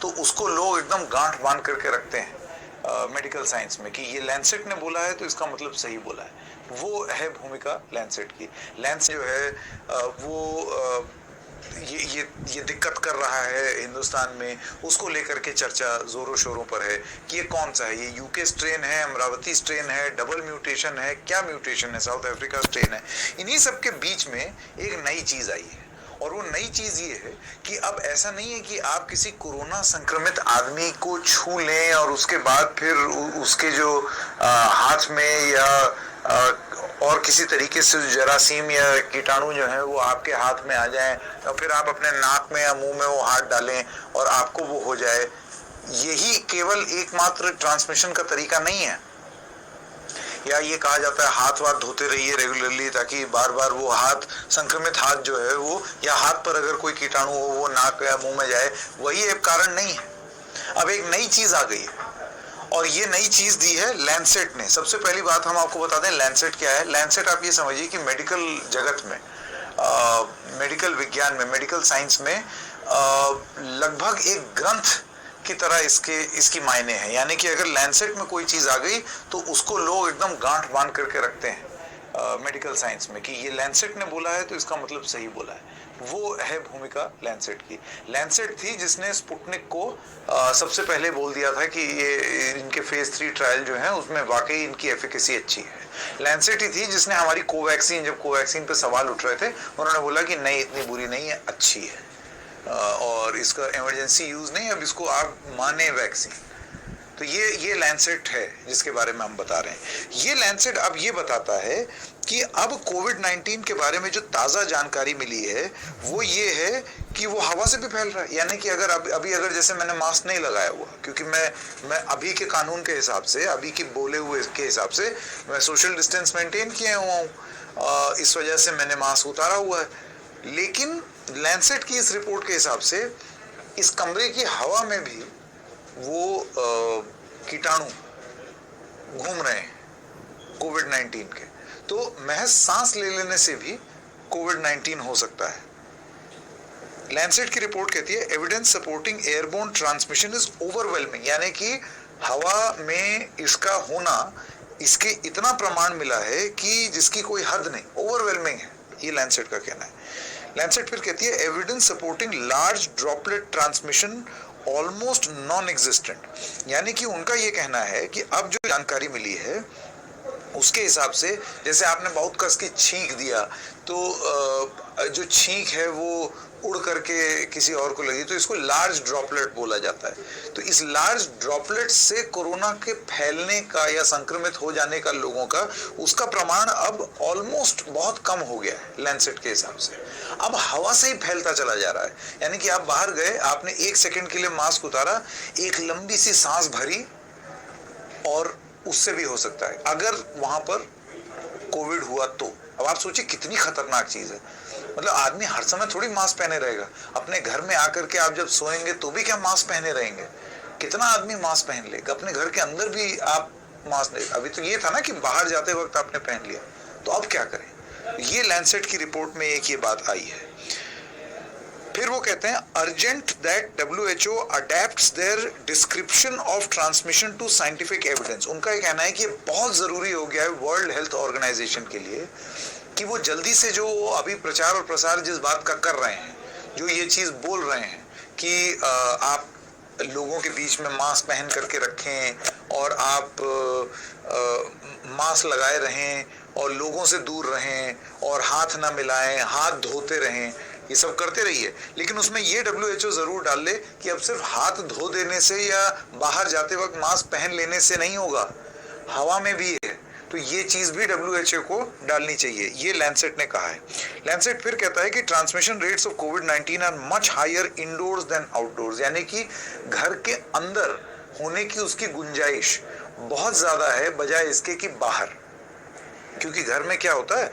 तो उसको लोग एकदम गांठ बांध करके रखते हैं मेडिकल साइंस में कि ये लैंसेट ने बोला है तो इसका मतलब सही बोला है। वो है भूमिका लैंसेट की। लैंसेट जो है ये दिक्कत कर रहा है हिंदुस्तान में, उसको लेकर के चर्चा जोरों शोरों पर है कि ये कौन सा है, ये यूके स्ट्रेन है, अमरावती स्ट्रेन है, डबल म्यूटेशन है, क्या म्यूटेशन है, साउथ अफ्रीका स्ट्रेन है। इन्हीं सब के बीच में एक नई चीज आई है और वो नई चीज ये है कि अब ऐसा नहीं है कि आप किसी कोरोना संक्रमित आदमी को छू लें और उसके बाद फिर उसके जो हाथ में या और किसी तरीके से जरासीम या कीटाणु जो है वो आपके हाथ में आ जाएं और फिर आप अपने नाक में या मुंह में वो हाथ डालें और आपको वो हो जाए। यही केवल एकमात्र ट्रांसमिशन का तरीका नहीं है। या ये कहा जाता है हाथ वाथ धोते रहिए रेगुलरली ताकि बार बार वो हाथ, संक्रमित हाथ जो है वो, या हाथ पर अगर कोई कीटाणु हो वो नाक या मुंह में जाए, वही एक कारण नहीं है। अब एक नई चीज आ गई है और ये नई चीज दी है लैंसेट ने। सबसे पहली बात हम आपको बता दें लैंसेट क्या है। लैंसेट आप ये समझिए कि मेडिकल जगत में, मेडिकल विज्ञान में, मेडिकल साइंस में लगभग एक ग्रंथ की तरह इसकी मायने है। यानी कि अगर लैंसेट में कोई चीज आ गई तो उसको लोग एकदम गांठ बांध करके रखते हैं मेडिकल साइंस में कि ये लैंसेट ने बोला है तो इसका मतलब सही बोला है। वो है भूमिका लैंसेट की। लैंसेट थी जिसने स्पुतनिक को सबसे पहले बोल दिया था कि ये इनके फेज 3 ट्रायल जो है उसमें वाकई इनकी एफिकेसी अच्छी है। लैंसेट ही थी जिसने हमारी कोवैक्सीन, जब कोवैक्सीन पे सवाल उठ रहे थे, उन्होंने बोला कि नहीं इतनी बुरी नहीं है, अच्छी है और इसका इमरजेंसी यूज नहीं, अब इसको आप माने वैक्सीन। तो ये लैंसेट है जिसके बारे में हम बता रहे हैं। ये लैंसेट अब ये बताता है कि अब कोविड-19 के बारे में जो ताज़ा जानकारी मिली है वो ये है कि वो हवा से भी फैल रहा है। यानी कि अगर अभी अगर जैसे मैंने मास्क नहीं लगाया हुआ, क्योंकि मैं अभी के कानून के हिसाब से, अभी की बोले हुए के हिसाब से मैं सोशल डिस्टेंस मेंटेन किए हुआ हूँ, इस वजह से मैंने मास्क उतारा हुआ है। लेकिन लैंसेट की इस रिपोर्ट के हिसाब से इस कमरे की हवा में भी वो कीटाणु घूम रहे हैं कोविड-19 के। तो महज सांस ले लेने से भी कोविड-19 हो सकता है। लैंसेट की रिपोर्ट कहती है evidence supporting airborne transmission is overwhelming. यानी कि हवा में इसका होना, इसके इतना प्रमाण मिला है कि जिसकी कोई हद नहीं, ओवरवेलमिंग है, ये लैंसेट का कहना है। लैंसेट फिर कहती है evidence supporting large droplet transmission almost non existent. यानी कि उनका ये कहना है कि अब जो जानकारी मिली है उसके हिसाब से, जैसे आपने बहुत कस के छींक दिया तो जो छींक है वो उड़ करके किसी और को लगी, तो इसको लार्ज ड्रॉपलेट बोला जाता है। तो इस लार्ज ड्रॉपलेट से कोरोना के फैलने का या संक्रमित हो जाने का लोगों का, उसका प्रमाण अब ऑलमोस्ट बहुत कम हो गया है लैंसेट के हिसाब से। अब हवा से ही फैलता चला जा रहा है। यानी कि आप बाहर गए, आपने 1 सेकंड के लिए मास्क उतारा, एक लंबी सी सांस भरी और उससे भी हो सकता है अगर वहां पर कोविड हुआ तो। अब आप सोचिए कितनी खतरनाक चीज है। मतलब आदमी हर समय थोड़ी मास्क पहने रहेगा। अपने घर में आकर के आप जब सोएंगे तो भी क्या मास्क पहने रहेंगे? कितना आदमी मास्क पहन लेगा? अपने घर के अंदर भी आप मास्क नहीं। अभी तो ये था ना कि बाहर जाते वक्त आपने पहन लिया, तो अब क्या करें? ये लैंसेट की रिपोर्ट में एक ये बात आई है। फिर वो कहते हैं urgent that WHO adapts their description of transmission to scientific evidence. उनका ये कहना है कि बहुत जरूरी हो गया है वर्ल्ड हेल्थ ऑर्गेनाइजेशन के लिए कि वो जल्दी से जो अभी प्रचार और प्रसार जिस बात का कर रहे हैं, जो ये चीज बोल रहे हैं कि आप लोगों के बीच में मास्क पहन करके रखें और आप मास्क लगाए रहें और लोगों से दूर रहें और हाथ ना मिलाएं, हाथ धोते रहें, ये सब करते रहिए। लेकिन उसमें ये WHO जरूर डाल ले कि अब सिर्फ हाथ धो देने से या बाहर जाते वक्त मास्क पहन लेने से नहीं होगा, हवा में भी है। तो ये चीज भी WHO को डालनी चाहिए, ये लैंसेट ने कहा है। लैंसेट फिर कहता है कि ट्रांसमिशन रेट्स ऑफ कोविड-19 are much higher indoors than outdoors. यानी कि घर के अंदर होने की उसकी गुंजाइश बहुत ज्यादा है बजाय इसके कि बाहर। क्योंकि घर में क्या होता है,